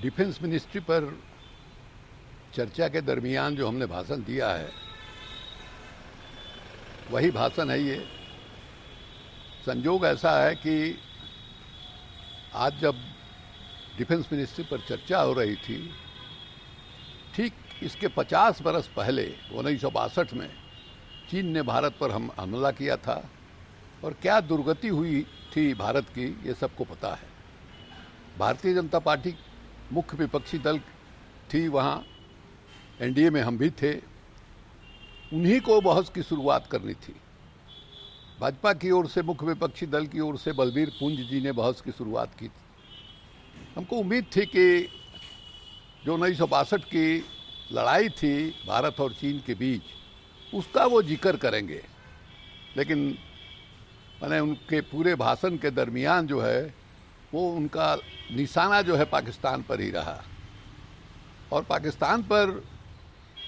Defence ministry पर चर्चा के दरमियान जो हमने भाषण दिया है वही भाषण है ये। संजोग ऐसा है कि आज जब डिफेंस मिनिस्ट्री पर चर्चा हो रही थी, ठीक इसके 50 बरस पहले 1962 में चीन ने भारत पर हमला किया था और क्या दुर्गति हुई थी भारत की, ये सबको पता है। भारतीय जनता पार्टी मुख्य विपक्षी दल थी, वहाँ एनडीए में हम भी थे। उन्हीं को बहस की शुरुआत करनी थी। भाजपा की ओर से, मुख्य विपक्षी दल की ओर से बलबीर पुंज जी ने बहस की शुरुआत की थी। हमको उम्मीद थी कि जो 1962 की लड़ाई थी भारत और चीन के बीच, उसका वो जिक्र करेंगे, लेकिन मैंने उनके पूरे भाषण के दरमियान जो है वो उनका निशाना जो है पाकिस्तान पर ही रहा। और पाकिस्तान पर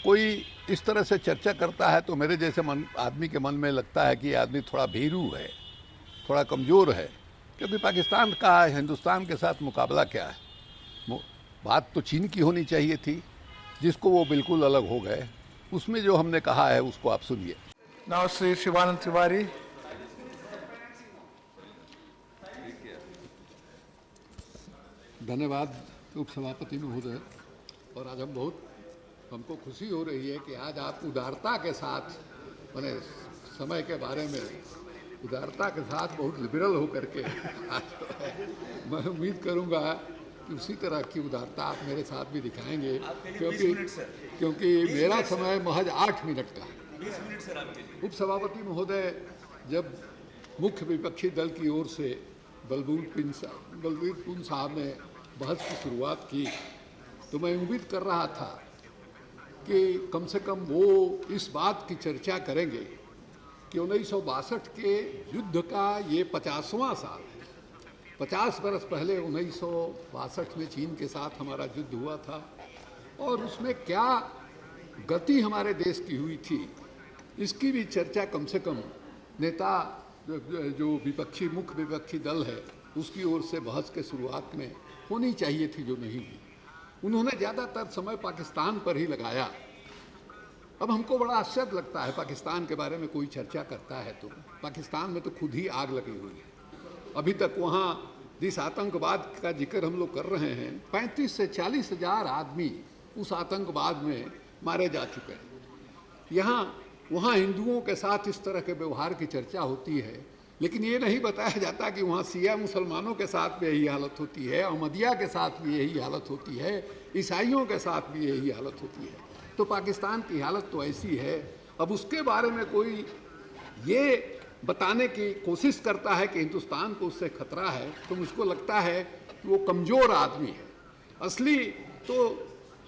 कोई इस तरह से चर्चा करता है तो मेरे जैसे आदमी के मन में लगता है कि ये आदमी थोड़ा भीरू है, थोड़ा कमज़ोर है, क्योंकि पाकिस्तान का हिंदुस्तान के साथ मुकाबला क्या है। बात तो चीन की होनी चाहिए थी, जिसको वो बिल्कुल अलग हो गए। उसमें जो हमने कहा है उसको आप सुनिए। नाउ श्री शिवानंद तिवारी। धन्यवाद उपसभापति महोदय। और आज हमको खुशी हो रही है कि आज आप उदारता के साथ, मैंने समय के बारे में उदारता के साथ बहुत लिबरल होकर के आज मैं उम्मीद करूंगा कि उसी तरह की उदारता आप मेरे साथ भी दिखाएंगे, क्योंकि मेरा समय महज 8 मिनट का है। उपसभापति महोदय, जब मुख्य विपक्षी दल की ओर से बलबीर पुंज साहब ने बहस की शुरुआत की तो मैं उम्मीद कर रहा था कि कम से कम वो इस बात की चर्चा करेंगे कि 1962 के युद्ध का ये 50वां साल है। 50 बरस पहले 1962 में चीन के साथ हमारा युद्ध हुआ था और उसमें क्या गति हमारे देश की हुई थी, इसकी भी चर्चा कम से कम नेता जो मुख्य विपक्षी दल है उसकी ओर से बहस के शुरुआत में होनी चाहिए थी, जो नहीं हुई। उन्होंने ज़्यादातर समय पाकिस्तान पर ही लगाया। अब हमको बड़ा आश्चर्य लगता है, पाकिस्तान के बारे में कोई चर्चा करता है तो पाकिस्तान में तो खुद ही आग लगी हुई है। अभी तक वहाँ जिस आतंकवाद का जिक्र हम लोग कर रहे हैं, 35 से 40 हज़ार आदमी उस आतंकवाद में मारे जा चुके हैं। वहाँ हिंदुओं के साथ इस तरह के व्यवहार की चर्चा होती है, लेकिन ये नहीं बताया जाता कि वहाँ शिया मुसलमानों के साथ भी यही हालत होती है, अहमदिया के साथ भी यही हालत होती है, ईसाइयों के साथ भी यही हालत होती है। तो पाकिस्तान की हालत तो ऐसी है। अब उसके बारे में कोई ये बताने की कोशिश करता है कि हिंदुस्तान को उससे खतरा है, तो मुझको लगता है कि वो कमज़ोर आदमी है। असली तो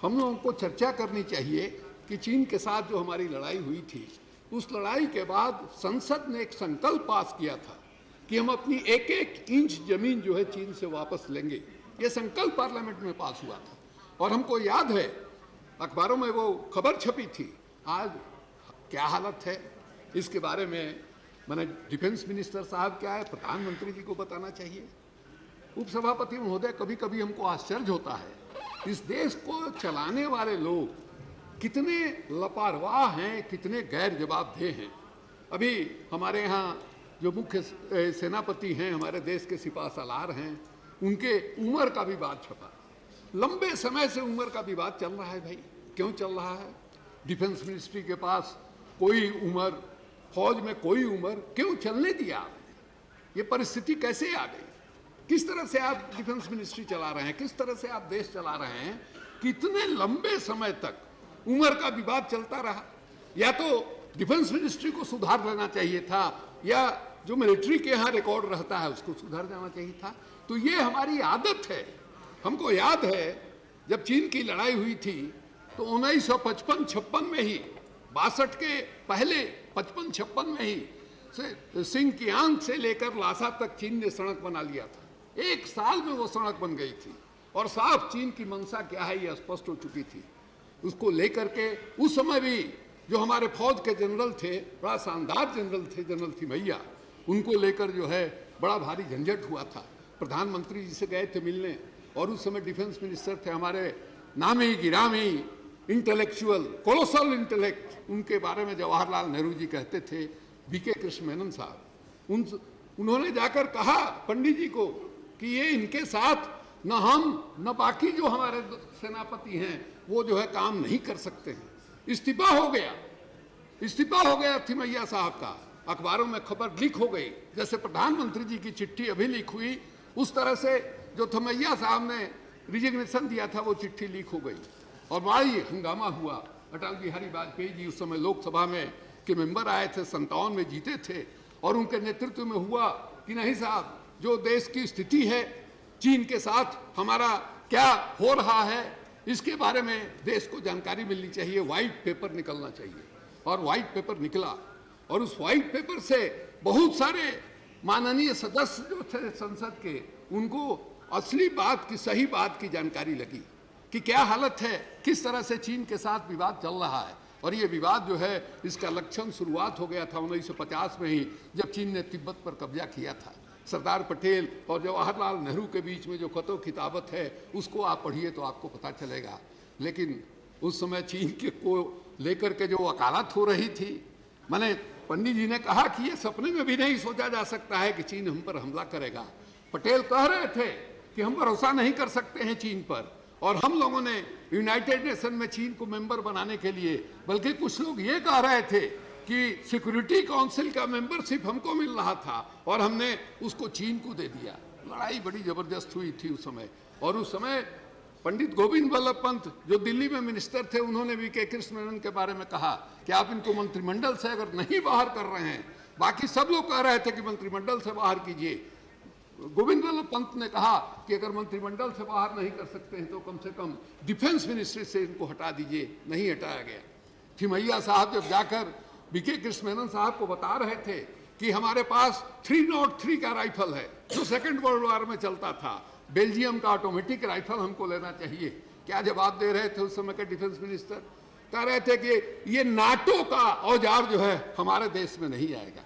हम लोगों को चर्चा करनी चाहिए कि चीन के साथ जो हमारी लड़ाई हुई थी, उस लड़ाई के बाद संसद ने एक संकल्प पास किया था कि हम अपनी एक एक इंच जमीन जो है चीन से वापस लेंगे। ये संकल्प पार्लियामेंट में पास हुआ था और हमको याद है अखबारों में वो खबर छपी थी। आज क्या हालत है इसके बारे में मैंने डिफेंस मिनिस्टर साहब क्या है, प्रधानमंत्री जी को बताना चाहिए। उपसभापति महोदय, कभी कभी हमको आश्चर्य होता है इस देश को चलाने वाले लोग कितने लापरवाह हैं, कितने गैर जवाबदेह हैं। अभी हमारे यहाँ जो मुख्य सेनापति हैं, हमारे देश के सिपह सालार हैं, उनके उम्र का भी बात छपा। लंबे समय से उम्र का विवाद चल रहा है। भाई क्यों चल रहा है? डिफेंस मिनिस्ट्री के पास कोई उम्र, फौज में कोई उम्र क्यों चलने दिया? ये परिस्थिति कैसे आ गई? किस तरह से आप डिफेंस मिनिस्ट्री चला रहे हैं, किस तरह से आप देश चला रहे हैं? कितने लंबे समय तक उम्र का विवाद चलता रहा। या तो डिफेंस मिनिस्ट्री को सुधार लेना चाहिए था, या जो मिलिट्री के यहाँ रिकॉर्ड रहता है उसको सुधार जाना चाहिए था। तो ये हमारी आदत है। हमको याद है जब चीन की लड़ाई हुई थी तो 1955-56 में ही, 62 के पहले 55-56 में ही सिंकियांग से लेकर लासा तक चीन ने सड़क बना लिया था। 1 साल में वो सड़क बन गई थी और साफ चीन की मंशा क्या है ये स्पष्ट हो चुकी थी। उसको लेकर के उस समय भी जो हमारे फौज के जनरल थे, बड़ा शानदार जनरल थे, जनरल थिमैया, उनको लेकर जो है बड़ा भारी झंझट हुआ था। प्रधानमंत्री जी से गए थे मिलने और उस समय डिफेंस मिनिस्टर थे हमारे नामी गिरामी इंटेलेक्चुअल कोलोसल इंटेलेक्ट, उनके बारे में जवाहरलाल नेहरू जी कहते थे, बीके कृष्ण मेनन साहब। उन्होंने जाकर कहा पंडित जी को कि ये इनके साथ न हम न बाकी जो हमारे सेनापति हैं वो जो है काम नहीं कर सकते हैं। इस्तीफा हो गया थिमैया साहब का। अखबारों में खबर लीक हो गई, जैसे प्रधानमंत्री जी की चिट्ठी अभी लीक हुई उस तरह से जो थिमैया साहब ने रिजिग्नेशन दिया था वो चिट्ठी लीक हो गई और भारी हंगामा हुआ। अटल बिहारी वाजपेयी जी उस समय लोकसभा में के मेंबर आए थे, 57 में जीते थे और उनके नेतृत्व में हुआ कि नहीं साहब, जो देश की स्थिति है चीन के साथ हमारा क्या हो रहा है इसके बारे में देश को जानकारी मिलनी चाहिए, व्हाइट पेपर निकलना चाहिए। और व्हाइट पेपर निकला और उस व्हाइट पेपर से बहुत सारे माननीय सदस्य जो थे संसद के, उनको असली बात की, सही बात की जानकारी लगी कि क्या हालत है, किस तरह से चीन के साथ विवाद चल रहा है। और ये विवाद जो है इसका लक्षण शुरुआत हो गया था 1950 में ही, जब चीन ने तिब्बत पर कब्जा किया था। सरदार पटेल और जवाहरलाल नेहरू के बीच में जो खतो खिताबत है उसको आप पढ़िए तो आपको पता चलेगा। लेकिन उस समय चीन के को लेकर के जो वकालत हो रही थी, मैंने पंडित जी ने कहा कि ये सपने में भी नहीं सोचा जा सकता है कि चीन हम पर हमला करेगा। पटेल कह रहे थे कि हम भरोसा नहीं कर सकते हैं चीन पर, और हम लोगों ने यूनाइटेड नेशन में चीन को मेंबर बनाने के लिए, बल्कि कुछ लोग ये कह रहे थे कि सिक्योरिटी काउंसिल का मेंबरशिप हमको मिल रहा था और हमने उसको चीन को दे दिया। लड़ाई बड़ी जबरदस्त हुई थी उस समय। और उस समय पंडित गोविंद वल्लभ पंत जो दिल्ली में मिनिस्टर थे, उन्होंने भी के कृष्ण मेनन के बारे में कहा कि आप इनको मंत्रिमंडल से अगर नहीं बाहर कर रहे हैं, बाकी सब लोग कह रहे थे कि मंत्रिमंडल से बाहर कीजिए, गोविंद वल्लभ पंत ने कहा कि अगर मंत्रिमंडल से बाहर नहीं कर सकते हैं तो कम से कम डिफेंस मिनिस्ट्री से इनको हटा दीजिए। नहीं हटाया गया। थिमैया साहब जब जाकर बीके कृष्ण मेनन साहब को बता रहे थे कि हमारे पास 303 का राइफल है जो सेकेंड वर्ल्ड वॉर में चलता था, बेल्जियम का ऑटोमेटिक राइफल हमको लेना चाहिए, क्या जवाब दे रहे थे उस समय के डिफेंस मिनिस्टर? कह रहे थे कि ये नाटो का औजार जो है हमारे देश में नहीं आएगा।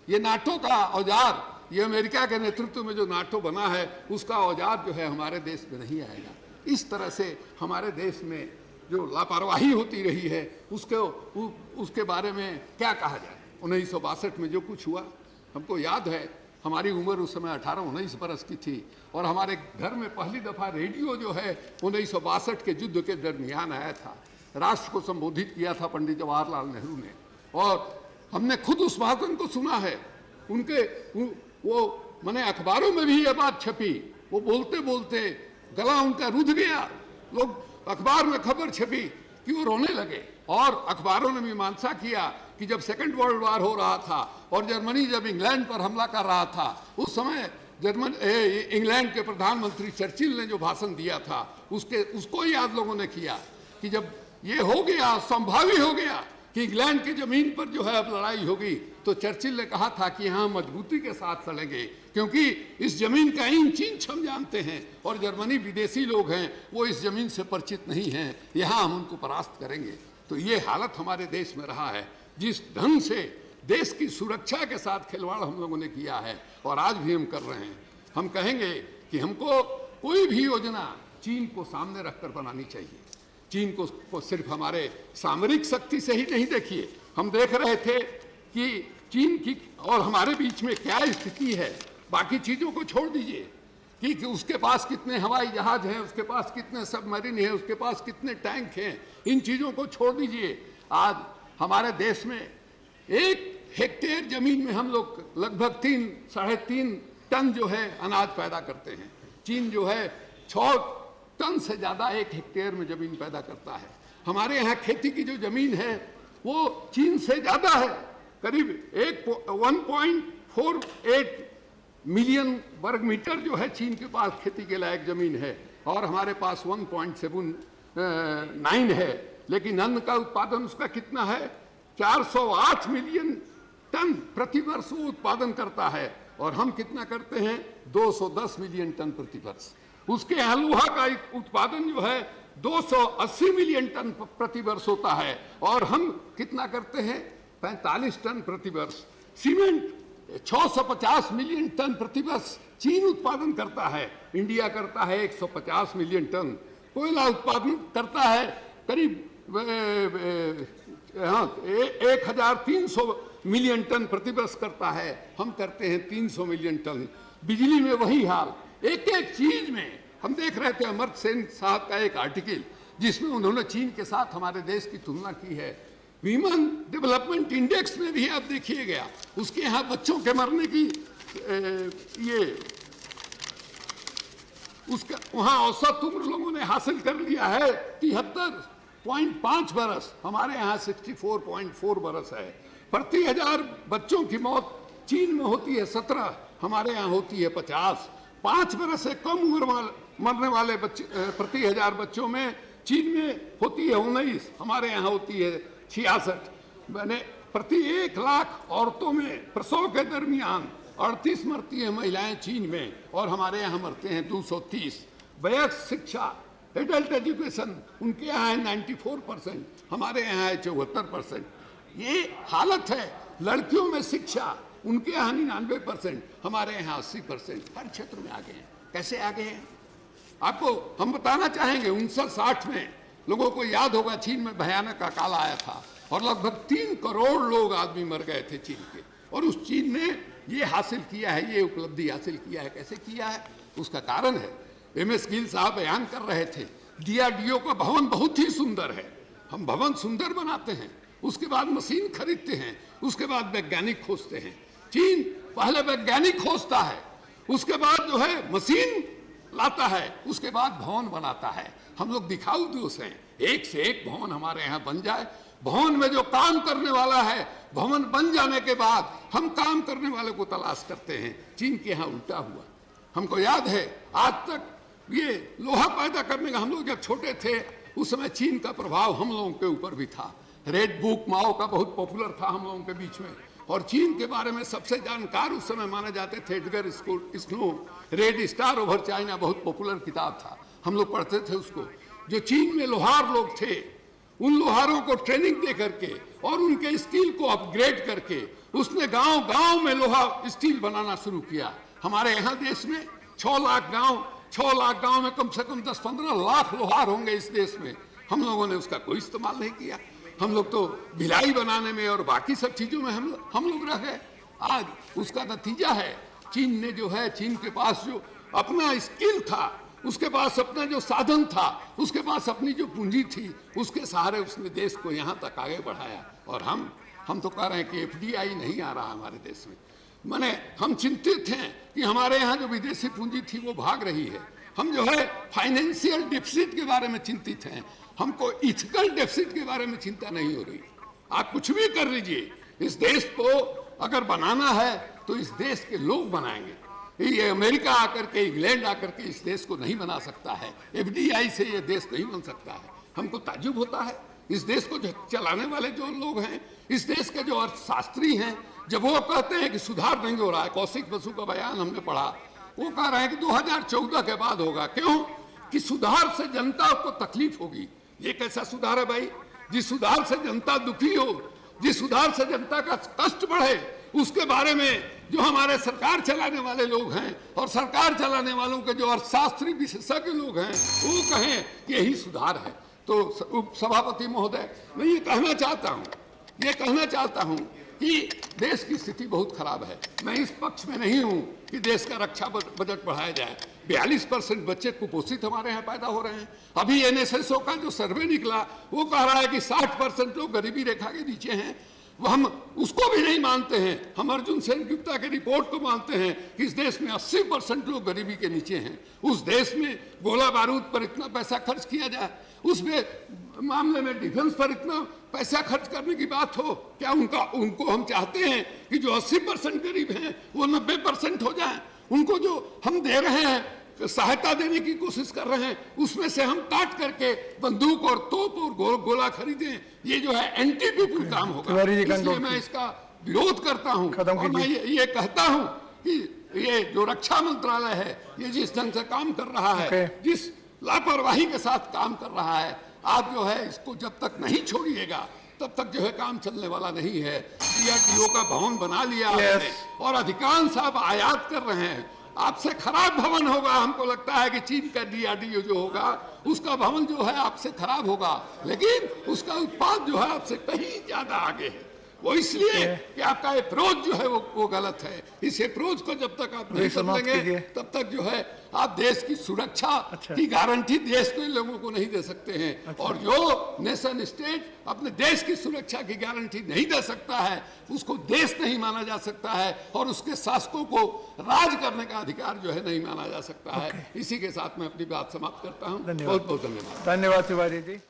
ये नाटो का औजार, ये अमेरिका के नेतृत्व में जो नाटो बना है उसका औजार जो है हमारे देश में नहीं आएगा। इस तरह से हमारे देश में जो लापरवाही होती रही है उसके बारे में क्या कहा जाए। 1962 में जो कुछ हुआ, हमको याद है, हमारी उम्र उस समय 18-19 बरस की थी और हमारे घर में पहली दफ़ा रेडियो जो है 1962 के युद्ध के दरमियान आया था। राष्ट्र को संबोधित किया था पंडित जवाहरलाल नेहरू ने और हमने खुद उस भाषण को सुना है। उनके वो मैंने अखबारों में भी ये बात छपी, वो बोलते बोलते गला उनका रुध गया, लोग अखबार में खबर छपी कि वो रोने लगे। और अखबारों ने मीमांसा किया कि जब सेकंड वर्ल्ड वॉर हो रहा था और जर्मनी जब इंग्लैंड पर हमला कर रहा था, उस समय इंग्लैंड के प्रधानमंत्री चर्चिल ने जो भाषण दिया था उसको याद लोगों ने किया कि जब ये हो गया, संभावी हो गया कि इंग्लैंड की जमीन पर जो है अब लड़ाई होगी, तो चर्चिल ने कहा था कि यहाँ मजबूती के साथ लड़ेंगे क्योंकि इस जमीन का इंच इंच हम जानते हैं और जर्मनी विदेशी लोग हैं, वो इस जमीन से परिचित नहीं हैं, यहाँ हम उनको परास्त करेंगे। तो ये हालत हमारे देश में रहा है, जिस ढंग से देश की सुरक्षा के साथ खिलवाड़ हम लोगों ने किया है और आज भी हम कर रहे हैं। हम कहेंगे कि हमको कोई भी योजना चीन को सामने रखकर बनानी चाहिए। चीन को सिर्फ हमारे सामरिक शक्ति से ही नहीं देखिए, हम देख रहे थे कि चीन की और हमारे बीच में क्या स्थिति है। बाकी चीज़ों को छोड़ दीजिए कि उसके पास कितने हवाई जहाज हैं, उसके पास कितने सबमरीन हैं, उसके पास कितने टैंक हैं, इन चीज़ों को छोड़ दीजिए। आज हमारे देश में 1 हेक्टेयर जमीन में हम लोग लगभग 3-3.5 टन जो है अनाज पैदा करते हैं। चीन जो है 6 टन से ज़्यादा 1 हेक्टेयर में जमीन पैदा करता है। हमारे यहाँ खेती की जो जमीन है वो चीन से ज़्यादा है, करीब 1.48 मिलियन वर्ग मीटर जो है चीन के पास खेती के लायक जमीन है और हमारे पास 1.79 है। लेकिन अन्न का उत्पादन उसका कितना है? 408 मिलियन टन प्रति वर्ष वो उत्पादन करता है और हम कितना करते हैं? 210 मिलियन टन प्रति वर्ष। उसके यहाँ लोहा का उत्पादन जो है 280 मिलियन टन प्रति वर्ष होता है और हम कितना करते हैं? 45 टन प्रति वर्ष। सीमेंट 650 मिलियन टन प्रति वर्ष चीन उत्पादन करता है, इंडिया करता है 150 मिलियन टन। कोयला उत्पादन करता है करीब 1300 मिलियन टन प्रतिवर्ष करता है, हम करते हैं 300 मिलियन टन। बिजली में वही हाल, एक एक चीज में। हम देख रहे थे अमर्त्य सेन साहब का एक आर्टिकल जिसमें उन्होंने चीन के साथ हमारे देश की तुलना की है। ह्यूमन डेवलपमेंट इंडेक्स में भी आप देखिएगा, उसके यहाँ बच्चों के मरने की उसका वहाँ औसत उम्र लोगों ने हासिल कर लिया है 73.5 बरस, हमारे यहाँ 64.4 बरस है। प्रति 1000 बच्चों की मौत चीन में होती है 17, हमारे यहाँ होती है 50। 5 बरस से कम उम्र मरने वाले बच्चे प्रति 1000 बच्चों में चीन में होती है 19, हमारे यहाँ होती है 66। मैंने प्रति 1 लाख औरतों में प्रसव के दरमियान 38 मरती हैं महिलाएं चीन में, और हमारे यहाँ मरते हैं 230। वयस्क शिक्षा, एडल्ट एजुकेशन, उनके यहाँ है 94%, हमारे यहाँ है 74%। ये हालत है। लड़कियों में शिक्षा, उनके यहाँ 99%, हमारे यहाँ 80%। हर क्षेत्र में आगे हैं। कैसे आगे हैं आपको हम बताना चाहेंगे। 59-60 में लोगों को याद होगा चीन में भयानक अकाल आया था और लगभग 3 करोड़ लोग आदमी मर गए थे चीन के, और उस चीन ने ये हासिल किया है, ये उपलब्धि हासिल किया है। कैसे किया है? उसका कारण है, MS गिल साहब बयान कर रहे थे, DRDO का भवन बहुत ही सुंदर है। हम भवन सुंदर बनाते हैं, उसके बाद मशीन खरीदते हैं, उसके बाद वैज्ञानिक खोजते हैं। चीन पहले वैज्ञानिक खोजता है, उसके बाद जो है मशीन लाता है, उसके बाद भवन बनाता है। हम लोग दिखाऊ दोष हैं, एक से एक भवन हमारे यहाँ बन जाए। भवन में जो काम करने वाला है, भवन बन जाने के बाद हम काम करने वाले को तलाश करते हैं। चीन के यहाँ उल्टा हुआ। हमको याद है आज तक ये लोहा पैदा करने का, हम लोग जब छोटे थे उस समय चीन का प्रभाव हम लोगों के ऊपर भी था। रेड बुक माओ का बहुत पॉपुलर था हम लोगों के बीच में, और चीन के बारे में सबसे जानकार उस समय माने जाते थे Edgar snow. Red star over China बहुत पॉपुलर किताब था, हम लोग पढ़ते थे उसको। जो चीन में लोहार लोग थे, उन लोहारों को ट्रेनिंग दे करके और उनके स्किल को अपग्रेड करके उसने गांव गांव में लोहा स्टील बनाना शुरू किया। हमारे यहाँ देश में 6 लाख गांव में कम से कम 10-15 लाख लोहार होंगे इस देश में। हम लोगों ने उसका कोई इस्तेमाल नहीं किया। हम लोग तो भिलाई बनाने में और बाकी सब चीजों में हम लोग रह गए। आज उसका नतीजा है, चीन ने जो है, चीन के पास जो अपना स्किल था, उसके पास अपना जो साधन था, उसके पास अपनी जो पूंजी थी, उसके सहारे उसने देश को यहाँ तक आगे बढ़ाया। और हम तो कह रहे हैं कि FDI नहीं आ रहा हमारे देश में। माने हम चिंतित हैं कि हमारे यहाँ जो विदेशी पूंजी थी वो भाग रही है। हम जो है फाइनेंशियल डेफिसिट के बारे में चिंतित हैं, हमको इथिकल डेफिसिट के बारे में चिंता नहीं हो रही। आप कुछ भी कर लीजिए, इस देश को अगर बनाना है तो इस देश के लोग बनाएंगे। ये अमेरिका आकर के, इंग्लैंड आकर के इस देश को नहीं बना सकता है। FDI से ये देश नहीं बन सकता है। हमको ताज्जुब होता है, इस देश को चलाने वाले जो लोग हैं, इस देश के जो अर्थशास्त्री हैं, जब वो कहते हैं कि सुधार नहीं हो रहा है, कौशिक बसु का बयान हमने पढ़ा, वो कह रहे हैं कि 2014 के बाद होगा। क्यों? कि सुधार से जनता को तकलीफ होगी। ये कैसा सुधार है भाई? जिस सुधार से जनता दुखी हो, जिस सुधार से जनता का कष्ट बढ़े, उसके बारे में जो हमारे सरकार चलाने वाले लोग हैं और सरकार चलाने वालों के जो अर्थशास्त्री विशेषज्ञ लोग हैं, वो कहें कि यही सुधार है। तो उप सभापति महोदय, मैं ये कहना चाहता हूँ कि देश की स्थिति बहुत खराब है। मैं इस पक्ष में नहीं हूँ कि देश का रक्षा बजट बढ़ाया जाए। 42% बच्चे कुपोषित हमारे यहाँ पैदा हो रहे हैं। अभी NSSO का जो सर्वे निकला वो कह रहा है कि 60% लोग गरीबी रेखा के नीचे हैं। वो हम उसको भी नहीं मानते हैं। हम अर्जुन सेनगुप्ता के रिपोर्ट को मानते हैं कि इस देश में 80% लोग गरीबी के नीचे हैं। उस देश में गोला बारूद पर इतना पैसा खर्च किया जाए, उसमें मामले में डिफेंस पर इतना पैसा खर्च करने की बात हो, क्या उनको हम चाहते हैं कि जो 80% गरीब हैं वो 90% हो जाए? उनको जो हम दे रहे हैं, सहायता देने की कोशिश कर रहे हैं, उसमें से हम काट करके बंदूक और तोप और गोला खरीदें, ये जो है एंटी पीपुल काम होगा। इसलिए मैं इसका विरोध करता हूँ और मैं ये कहता हूँ कि ये जो रक्षा मंत्रालय है, ये जिस ढंग से काम कर रहा है, जिस लापरवाही के साथ काम कर रहा है, आप जो है इसको जब तक नहीं छोड़िएगा तब तक जो है काम चलने वाला नहीं है। DRDO का भवन बना लिया आपने और अधिकांश आप आयात कर रहे हैं। आपसे खराब भवन होगा। हमको लगता है कि चीन का DRDO जो होगा उसका भवन जो है आपसे खराब होगा, लेकिन उसका उत्पाद जो है आपसे कहीं ज्यादा आगे है। वो इसलिए कि आपका अप्रोच जो है वो गलत है। इस अप्रोच को जब तक आप नहीं बदलेंगे तब तक जो है आप देश की सुरक्षा की गारंटी देश के लोगों को नहीं दे सकते हैं। और जो नेशन स्टेट अपने देश की सुरक्षा की गारंटी नहीं दे सकता है उसको देश नहीं माना जा सकता है, और उसके शासकों को राज करने का अधिकार जो है नहीं माना जा सकता है। इसी के साथ मैं अपनी बात समाप्त करता हूँ। बहुत बहुत धन्यवाद। धन्यवाद तिवारी जी।